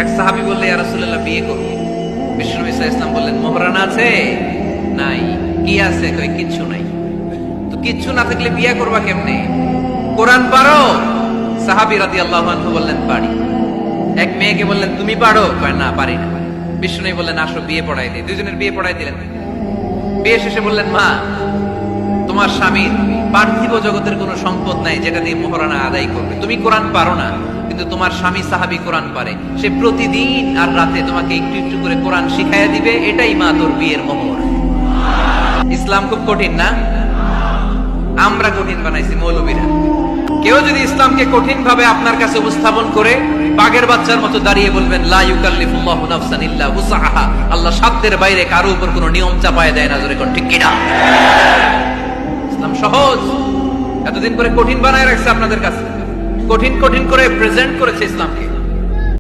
এক সাহাবী বললে ইয়া রাসূলুল্লাহ বিয়ে করব। বিশ্বনবী সাল্লাল্লাহু আলাইহি ওয়াসাল্লাম বললেন মোহরানা আছে? নাই। কি আছে? কই কিচ্ছু নাই। তো কিচ্ছু না থাকলে বিয়ে করবা কেমনে? কোরআন পারো? সাহাবী রাদিয়াল্লাহু আনহু বললেন পারি। এক মেয়েকে বললেন তুমি পারো? কয় না পারি না। বিশ্বনবী বললেন আসো বিয়ে পড়াই দিই। দুজনের বিয়ে পড়াই দিলেন। বিয়ে শেষে বললেন মা, তোমার স্বামীর পার্থিব জগতের কোনো সম্পদ নাই যেটা দিয়ে মোহরানা আদায় করবে। তুমি কোরআন পারো না, কিন্তু তোমার স্বামী সাহাবী কোরআন পারে। সে প্রতিদিন আর রাতে তোমাকে একটু একটু করে কোরআন শিখাইয়া দিবে। এটাই মা তোর বিয়ের মোহর। ইসলাম খুব কঠিন না? আমরা কঠিন বানাইছি মৌলবীরা। কেউ যদি ইসলামকে কঠিন ভাবে আপনার কাছে উপস্থাপন করে বাঘের বাচ্চার মতো দাঁড়িয়ে বলবেন লা ইউকাল্লিফুল্লাহু নাফসান ইল্লা উসআহা, আল্লাহ সাধ্যের বাইরে কারো উপর কোনো নিয়ম চাপায় দেয় না। জোরে কোন ঠিক কিনা? ইসলাম সহজ। এতদিন করে কঠিন বানায় রাখছে আপনাদের কাছে, কঠিন কঠিন করে প্রেজেন্ট করেছে ইসলামকে।